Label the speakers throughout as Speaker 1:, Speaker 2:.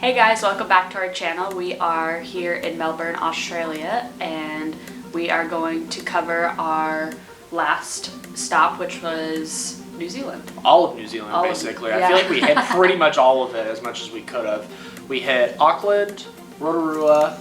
Speaker 1: Hey guys, welcome back to our channel. We are here in Melbourne, Australia, and we are going to cover our last stop, which was New Zealand.
Speaker 2: All of New Zealand, basically.
Speaker 1: Yeah.
Speaker 2: I feel like we hit pretty much all of it as much as we could have. We hit Auckland, Rotorua,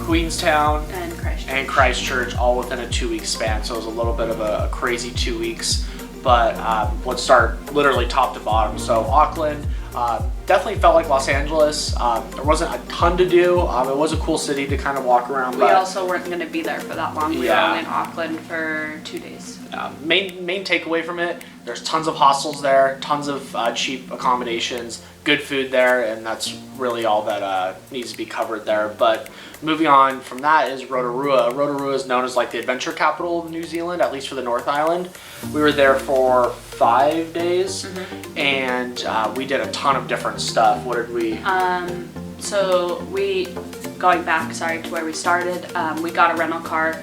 Speaker 2: Queenstown, and Christchurch all within a 2-week span, so it was a little bit of a crazy 2 weeks. But let's start literally top to bottom. So Auckland, definitely felt like Los Angeles. There wasn't a ton to do. It was a cool city to kind of walk around.
Speaker 1: We also weren't going to be there for that long. We were only in Auckland for 2 days.
Speaker 2: Main takeaway from it, there's tons of hostels there, tons of cheap accommodations, good food there, and that's really all that needs to be covered there. But moving on from that is Rotorua. Rotorua is known as like the adventure capital of New Zealand, at least for the North Island. We were there for 5 days, and we did a ton of different stuff. What did we?
Speaker 1: So going back, to where we started, we got a rental car.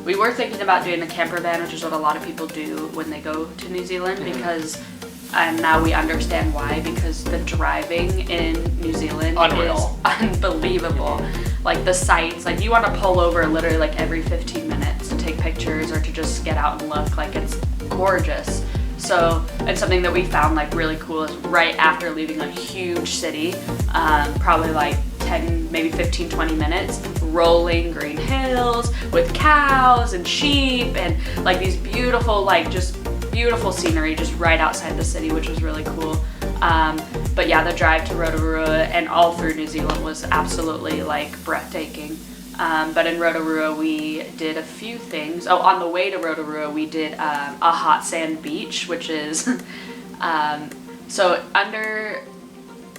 Speaker 1: We were thinking about doing a camper van, which is what a lot of people do when they go to New Zealand, and now we understand why, because the driving in New Zealand is unbelievable. Like the sights, like you want to pull over literally like every 15 minutes to take pictures or to just get out and look. Like it's gorgeous. So it's something that we found like really cool is right after leaving a huge city, probably like 10, maybe 15, 20 minutes, rolling green hills with cows and sheep and like these beautiful, beautiful scenery just right outside the city, which was really cool. But yeah, the drive to Rotorua and all through New Zealand was absolutely like breathtaking. But in Rotorua we did a few things. Oh, on the way to Rotorua we did a hot sand beach, which is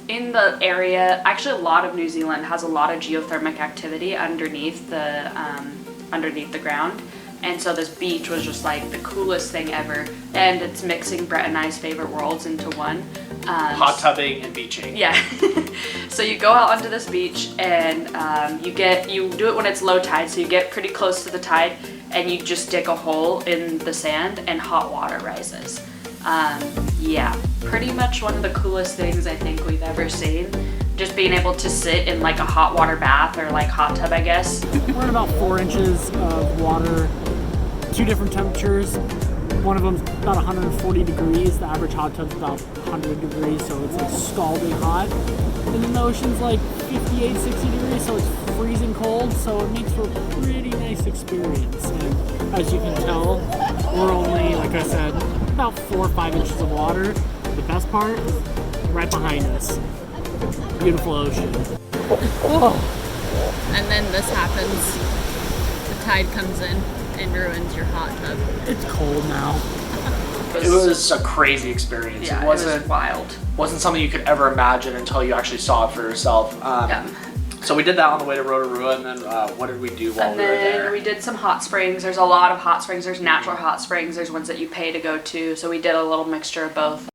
Speaker 1: in the area. Actually, a lot of New Zealand has a lot of geothermic activity underneath the ground. And so this beach was just like the coolest thing ever. And it's mixing Brett and I's favorite worlds into one.
Speaker 2: Hot tubbing and beaching.
Speaker 1: Yeah. So you go out onto this beach and you do it when it's low tide. So you get pretty close to the tide and you just dig a hole in the sand and hot water rises. Yeah, pretty much one of the coolest things I think we've ever seen. Just being able to sit in like a hot water bath or like hot tub, I guess.
Speaker 3: We're at about 4 inches of water, 2 different temperatures. One of them's about 140 degrees. The average hot tub's about 100 degrees, so it's like scalding hot. And then the ocean's like 58, 60 degrees, so it's freezing cold. So it makes for a pretty nice experience. And as you can tell, we're only, like I said, about 4 or 5 inches of water. The best part is right behind us. Beautiful ocean.
Speaker 4: And then this happens. The tide comes in and ruins your hot tub.
Speaker 3: It's cold now.
Speaker 2: It was a crazy experience.
Speaker 1: Yeah,
Speaker 2: it was
Speaker 1: wild.
Speaker 2: Wasn't something you could ever imagine until you actually saw it for yourself. So we did that on the way to Rotorua, and then what did we do while we were there?
Speaker 1: We did some hot springs. There's a lot of hot springs. There's natural hot springs. There's ones that you pay to go to. So we did a little mixture of both.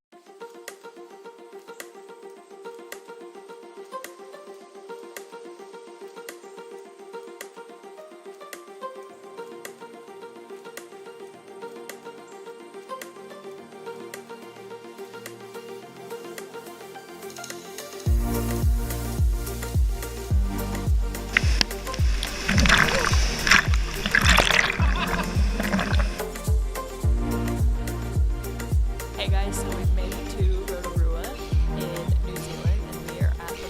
Speaker 4: Hey guys, so we've made it to Rotorua in New Zealand and we are at the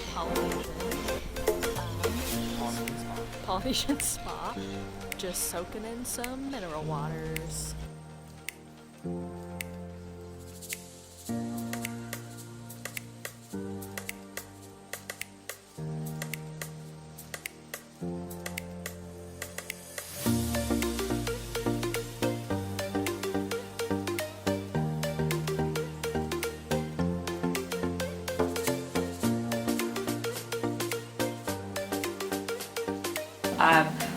Speaker 4: Polynesian Spa, just soaking in some mineral waters.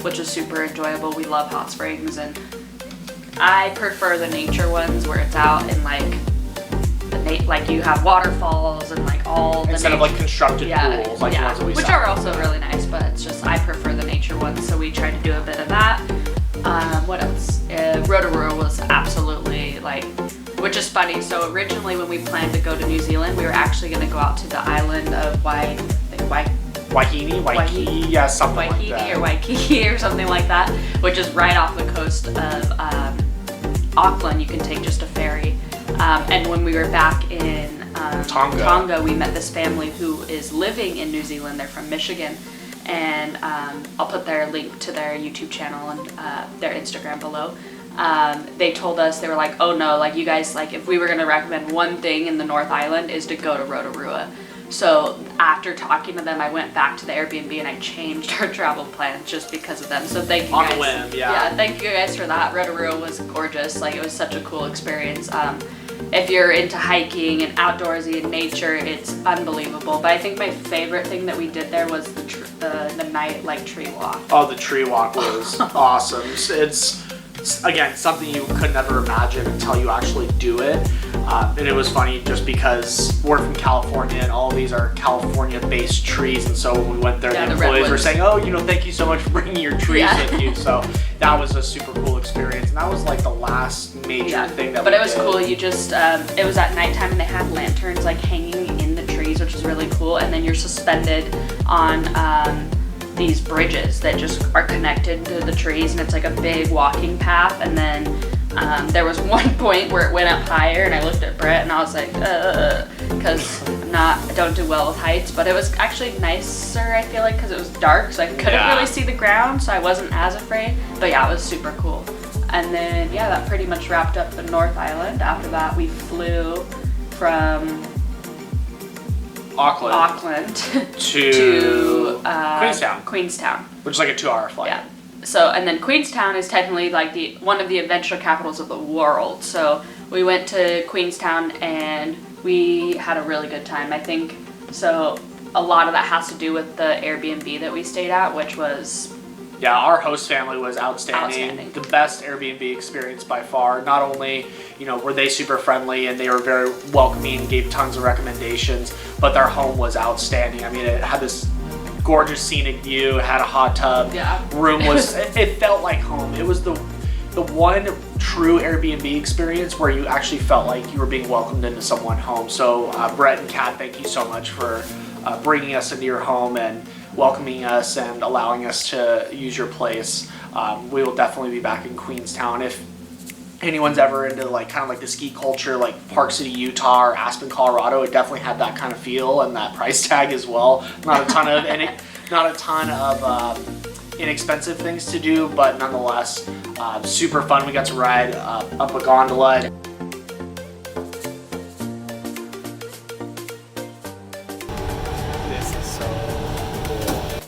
Speaker 1: Which is super enjoyable. We love hot springs, and I prefer the nature ones where it's out in like you have waterfalls and like all the
Speaker 2: instead of like constructed pools like the ones that we
Speaker 1: which
Speaker 2: saw.
Speaker 1: are also really nice, but it's just I prefer the nature ones, so we tried to do a bit of that. What else? Rotorua was absolutely like which is funny. So originally when we planned to go to New Zealand, we were actually going to go out to the island of
Speaker 2: Waihini, yeah, something like
Speaker 1: Waihini
Speaker 2: that.
Speaker 1: or Waikiki or something like that, which is right off the coast of Auckland. You can take just a ferry. And when we were back in Tonga, we met this family who is living in New Zealand. They're from Michigan. And I'll put their link to their YouTube channel and their Instagram below. They told us, they were like, oh no, like you guys, like if we were going to recommend one thing in the North Island is to go to Rotorua. So after talking to them, I went back to the Airbnb and I changed our travel plans just because of them. So thank you guys.
Speaker 2: On a whim, yeah.
Speaker 1: Yeah, thank you guys for that. Rotorua was gorgeous. Like it was such a cool experience. If you're into hiking and outdoorsy and nature, it's unbelievable. But I think my favorite thing that we did there was the night like tree walk.
Speaker 2: Oh, the tree walk was awesome. It's again something you could never imagine until you actually do it. And it was funny just because we're from California and all these are California-based trees, and so when we went there,
Speaker 1: Yeah,
Speaker 2: the
Speaker 1: the
Speaker 2: employees were
Speaker 1: Redwoods.
Speaker 2: saying, "Oh, thank you so much for bringing your trees
Speaker 1: Yeah.
Speaker 2: with you." So that was a super cool experience, and that was like the last major thing that.
Speaker 1: But
Speaker 2: we
Speaker 1: it was
Speaker 2: did.
Speaker 1: cool. You just it was at nighttime and they had lanterns like hanging in the trees, which is really cool. And then you're suspended on these bridges that just are connected to the trees, and it's like a big walking path. And then there was one point where it went up higher, and I looked at Brett and I was like, because I don't do well with heights. But it was actually nicer, I feel like, because it was dark, so I couldn't really see the ground, so I wasn't as afraid. But yeah, it was super cool. And then yeah, that pretty much wrapped up the North Island. After that, we flew from Auckland to Queenstown,
Speaker 2: which is like a 2-hour flight.
Speaker 1: Yeah. So, and then Queenstown is technically like one of the adventure capitals of the world. So we went to Queenstown and we had a really good time. I think so. A lot of that has to do with the Airbnb that we stayed at, which was
Speaker 2: Yeah, our host family was outstanding. The best Airbnb experience by far. Not only, were they super friendly and they were very welcoming, gave tons of recommendations, but their home was outstanding. I mean, it had this gorgeous scenic view, it had a hot tub.
Speaker 1: Yeah.
Speaker 2: Room was, it felt like home. It was the one true Airbnb experience where you actually felt like you were being welcomed into someone's home. So Brett and Kat, thank you so much for bringing us into your home and welcoming us and allowing us to use your place. We will definitely be back in Queenstown. If anyone's ever into kind of the ski culture, like Park City, Utah or Aspen, Colorado, it definitely had that kind of feel and that price tag as well. Not a ton of inexpensive things to do, but nonetheless super fun. We got to ride up a gondola. This is so cool.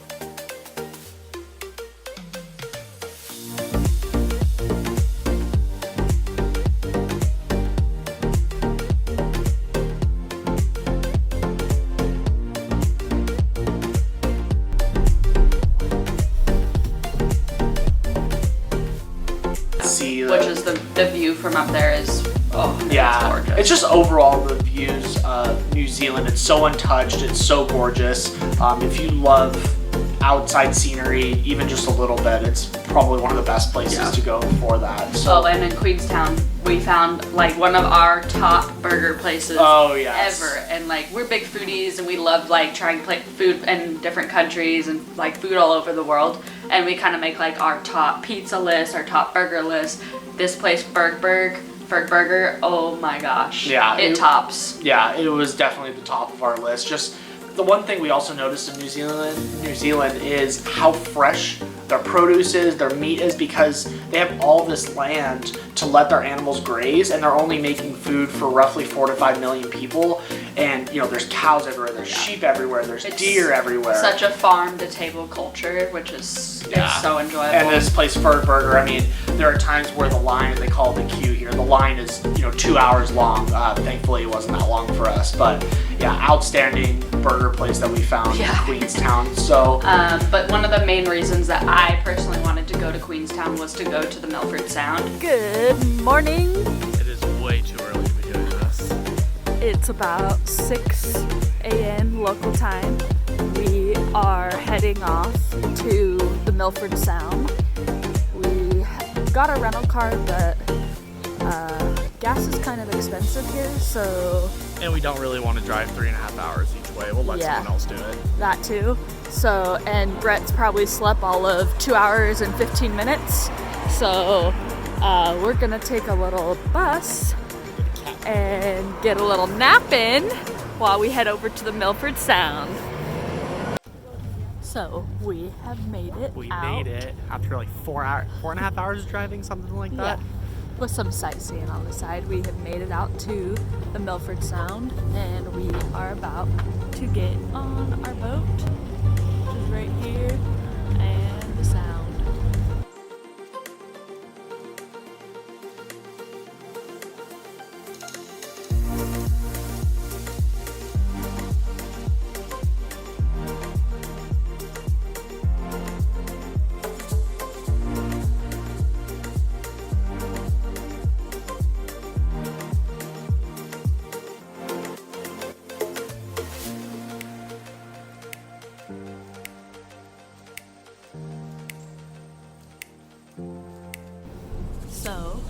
Speaker 1: which is the view from up there is it's gorgeous.
Speaker 2: It's just overall the views of New Zealand. It's so untouched. It's so gorgeous. If you love outside scenery, even just a little bit, it's probably one of the best places to go for that. So.
Speaker 1: And in Queenstown, we found one of our top burger places ever. And we're big foodies and we love trying food in different countries and food all over the world. And we kind of make our top pizza list, our top burger list. This place, Ferg Burger, oh my gosh.
Speaker 2: Yeah.
Speaker 1: It tops.
Speaker 2: Yeah, it was definitely the top of our list. Just the one thing we also noticed in New Zealand is how fresh their produce is, their meat is, because they have all this land to let their animals graze, and they're only making food for roughly 4 to 5 million people. And there's cows everywhere, there's sheep everywhere, there's deer everywhere.
Speaker 1: Such a farm to table culture, which is it's so enjoyable.
Speaker 2: And this place, Ferg Burger, I mean, there are times where the line, they call it the queue here, the line is 2 hours long. Thankfully it wasn't that long for us, but yeah, outstanding burger place that we found in Queenstown. So
Speaker 1: but one of the main reasons that I personally wanted to go to Queenstown was to go to the Milford Sound.
Speaker 4: Good morning.
Speaker 5: It is way too early to be doing this.
Speaker 4: It's about 6 a.m. local time. We are heading off to the Milford Sound. We got a rental car, but gas is kind of expensive here, so
Speaker 5: And we don't really want to drive 3.5 hours each way. We'll let
Speaker 4: Yeah.
Speaker 5: someone else do it.
Speaker 4: that too. So, and Brett's probably slept all of 2 hours and 15 minutes. So, we're gonna take a little bus and get a little nap in while we head over to the Milford Sound. So, we have made it
Speaker 5: We
Speaker 4: out.
Speaker 5: made it after like 4.5 hours of driving, something like that.
Speaker 4: Yeah, with some sightseeing on the side. We have made it out to the Milford Sound, and we are about to get on our boat, which is right here, and the Sound. So,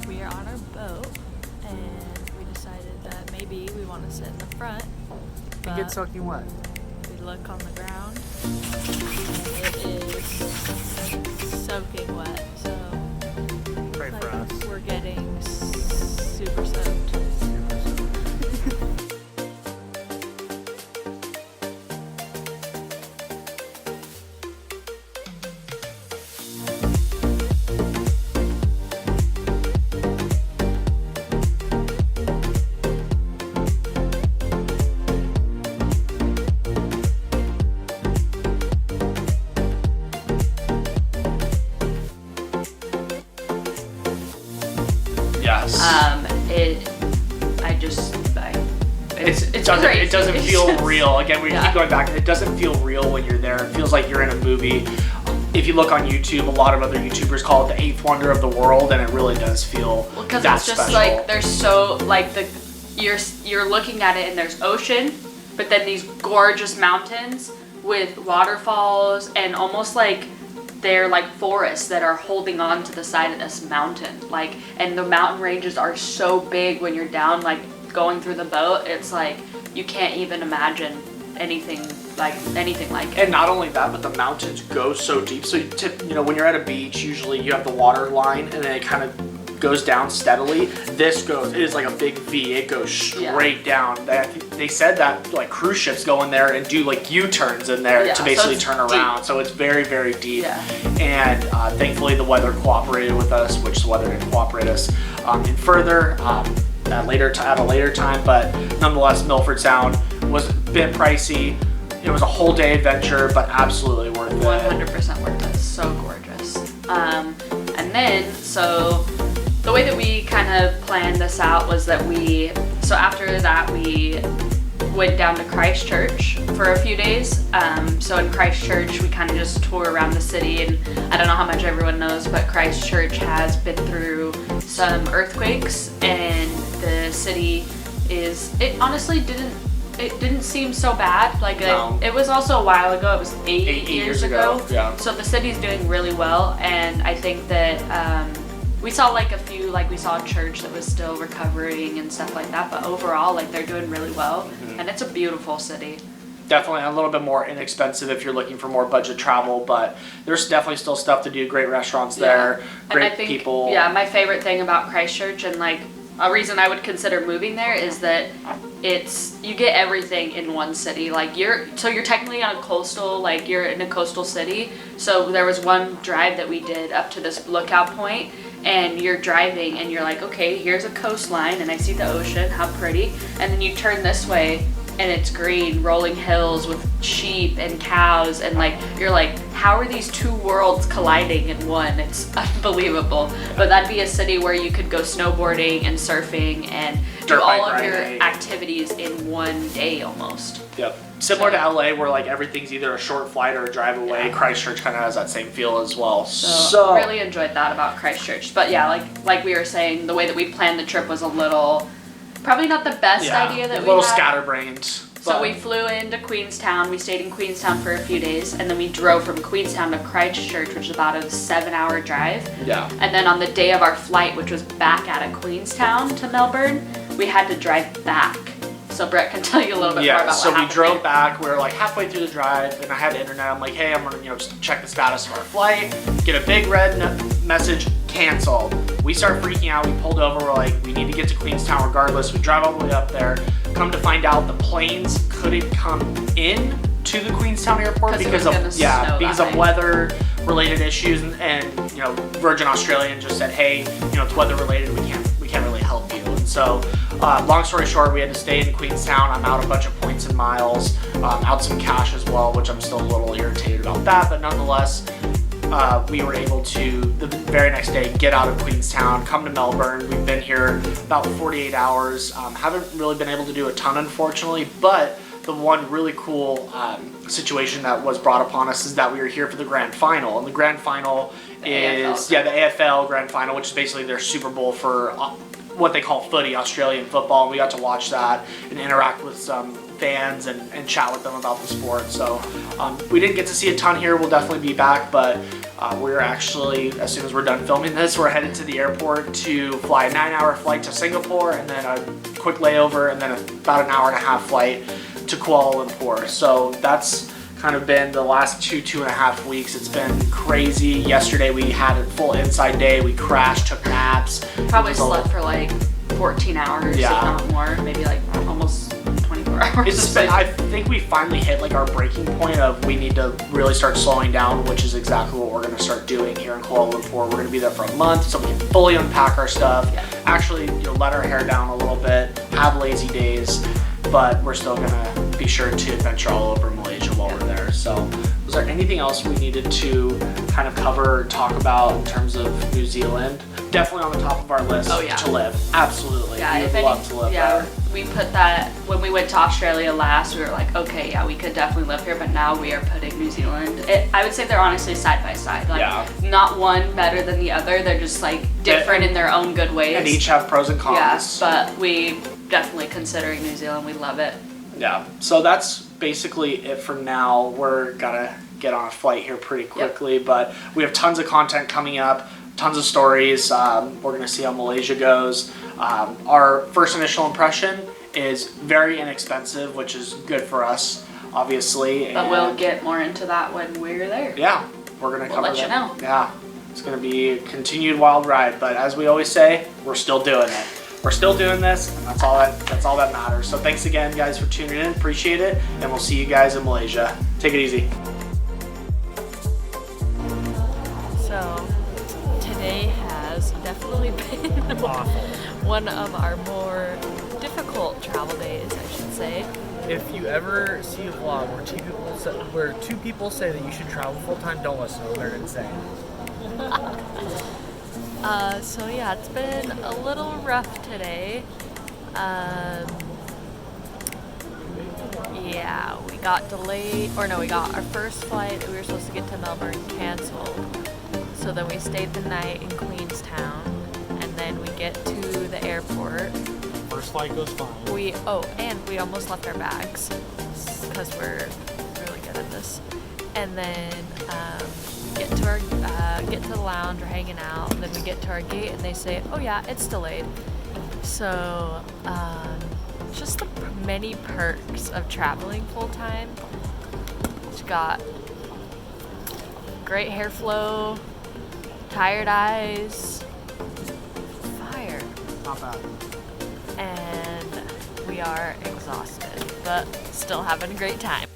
Speaker 4: we are on our boat, and we decided that maybe we want to sit in the front,
Speaker 2: And
Speaker 4: but
Speaker 2: get soaking wet.
Speaker 4: we look on the ground, and it is soaking wet, so
Speaker 5: Pray for us.
Speaker 4: we're getting super soaked.
Speaker 2: Yes. It doesn't
Speaker 1: It's
Speaker 2: feel
Speaker 1: just-
Speaker 2: real. Again, we
Speaker 1: Yeah.
Speaker 2: keep going back. It doesn't feel real when you're there. It feels like you're in a movie. If you look on YouTube, a lot of other YouTubers call it the eighth wonder of the world, and it really does feel
Speaker 1: Because
Speaker 2: that
Speaker 1: it's just
Speaker 2: special.
Speaker 1: like there's so like you're looking at it and there's ocean, but then these gorgeous mountains with waterfalls and almost like they're like forests that are holding on to the side of this mountain. Like, and the mountain ranges are so big when you're down, like going through the boat. It's like you can't even imagine anything like it.
Speaker 2: And not only that, but the mountains go so deep. So when you're at a beach, usually you have the water line, and then it kind of goes down steadily. It is like a big V. It goes straight down. They said that like cruise ships go in there and do like U-turns in there
Speaker 1: Yeah,
Speaker 2: to
Speaker 1: so
Speaker 2: basically
Speaker 1: it's
Speaker 2: turn around. So it's very, very deep.
Speaker 1: Yeah.
Speaker 2: And thankfully the weather cooperated with us, which the weather didn't cooperate us. And further, at a later time, but nonetheless, Milford Sound was a bit pricey. It was a whole day adventure, but absolutely worth it.
Speaker 1: 100% worth it. So gorgeous. And then, so the way that we kind of planned this out was that after that we went down to Christchurch for a few days. So in Christchurch, we kind of just tour around the city, and I don't know how much everyone knows, but Christchurch has been through some earthquakes, and the city it honestly didn't seem so bad. Like
Speaker 2: No.
Speaker 1: it was also a while ago. It was eight years ago.
Speaker 2: Yeah.
Speaker 1: So the city's doing really well, and I think that we saw like we saw a church that was still recovering and stuff like that. But overall, like they're doing really well,
Speaker 2: Mm-hmm.
Speaker 1: and it's a beautiful city.
Speaker 2: Definitely a little bit more inexpensive if you're looking for more budget travel, but there's definitely still stuff to do. Great restaurants there, great
Speaker 1: And I think,
Speaker 2: people.
Speaker 1: Yeah, my favorite thing about Christchurch, and like a reason I would consider moving there, is that you get everything in one city. Like you're technically on a coastal, like you're in a coastal city. So there was one drive that we did up to this lookout point, and you're driving and you're like, okay, here's a coastline and I see the ocean, how pretty. And then you turn this way and it's green, rolling hills with sheep and cows, and like you're like, how are these two worlds colliding in one? It's unbelievable. But that'd be a city where you could go snowboarding and surfing and do
Speaker 2: Dirt bike
Speaker 1: all of your
Speaker 2: riding.
Speaker 1: activities in one day almost.
Speaker 2: Yep. Similar to LA, where like everything's either a short flight or a drive away.
Speaker 1: Yeah.
Speaker 2: Christchurch kind of has that same feel as well.
Speaker 1: So really enjoyed that about Christchurch. But yeah, like we were saying, the way that we planned the trip was probably not the best idea that
Speaker 2: a
Speaker 1: we
Speaker 2: little
Speaker 1: had.
Speaker 2: scatterbrained, but
Speaker 1: So we flew into Queenstown. We stayed in Queenstown for a few days, and then we drove from Queenstown to Christchurch, which is about a 7-hour drive.
Speaker 2: Yeah.
Speaker 1: And then on the day of our flight, which was back out of Queenstown to Melbourne, we had to drive back. So Brett can tell you a little bit more about
Speaker 2: so
Speaker 1: what
Speaker 2: we
Speaker 1: happened
Speaker 2: drove
Speaker 1: there.
Speaker 2: back. We were like halfway through the drive, and I had internet. I'm like, hey, I'm gonna just check the status of our flight. Get a big red message, canceled. We start freaking out. We pulled over. We're like, we need to get to Queenstown regardless. We drive all the way up there. Come to find out, the planes couldn't come in to the Queenstown airport because of weather-related issues, and Virgin Australian just said, hey, it's weather-related. We can't really help you. And so, long story short, we had to stay in Queenstown. I'm out a bunch of points and miles, out some cash as well, which I'm still a little irritated about that, but nonetheless, we were able to, the very next day, get out of Queenstown, come to Melbourne. We've been here about 48 hours. Haven't really been able to do a ton, unfortunately, but the one really cool situation that was brought upon us is that we were here for the grand final. And the grand final is, the AFL grand final, which is basically their Super Bowl for what they call footy, Australian football. And we got to watch that and interact with some fans and chat with them about the sport. So we didn't get to see a ton here. We'll definitely be back, but we're actually, as soon as we're done filming this, we're headed to the airport to fly a 9-hour flight to Singapore, and then a quick layover, and then about an 1.5-hour flight to Kuala Lumpur. So that's kind of been the last 2.5 weeks. It's been crazy. Yesterday we had a full inside day. We crashed, took naps.
Speaker 1: Probably slept for like 14 hours, if not more, maybe like almost 24 hours.
Speaker 2: I think we finally hit like our breaking point of we need to really start slowing down, which is exactly what we're going to start doing here in Kuala Lumpur. We're going to be there for a month so we can fully unpack our stuff, actually let our hair down a little bit, have lazy days, but we're still going to be sure to adventure all over Malaysia while we're there. So was there anything else we needed to kind of cover or talk about in terms of New Zealand? Definitely on the top of our list to live. Absolutely.
Speaker 1: Yeah,
Speaker 2: we would love to live there.
Speaker 1: We put that, when we went to Australia last, we were like, okay, we could definitely live here, but now we are putting New Zealand, I would say they're honestly side by side. Like, not one better than the other. They're just like different in their own good ways.
Speaker 2: And each have pros and cons.
Speaker 1: Yeah, but we definitely considering New Zealand. We love it.
Speaker 2: Yeah, so that's basically it for now. We're gonna get on a flight here pretty quickly, but we have tons of content coming up, tons of stories. We're gonna see how Malaysia goes. Our first initial impression is very inexpensive, which is good for us, obviously.
Speaker 1: But we'll get more into that when we're there.
Speaker 2: Yeah, we're gonna cover that.
Speaker 1: We'll let you know.
Speaker 2: Yeah, it's gonna be a continued wild ride, but as we always say, we're still doing it. We're still doing this, and that's all that matters. So thanks again, guys, for tuning in. Appreciate it, and we'll see you guys in Malaysia. Take it easy.
Speaker 4: So today has definitely been one of our more difficult travel days, I should say.
Speaker 5: If you ever see a vlog where two people say that you should travel full time, don't listen to them. They're insane.
Speaker 4: So yeah, it's been a little rough today. Yeah, we got delayed, we got our first flight that we were supposed to get to Melbourne canceled. So then we stayed the night in Queenstown, and then we get to the airport.
Speaker 3: First flight goes fine.
Speaker 4: And we almost left our bags because we're really good at this. And then get to the lounge, we're hanging out, and then we get to our gate and they say, oh yeah, it's delayed. So just the many perks of traveling full time. You got great hair flow, tired eyes, fire.
Speaker 3: Not bad.
Speaker 4: And we are exhausted, but still having a great time.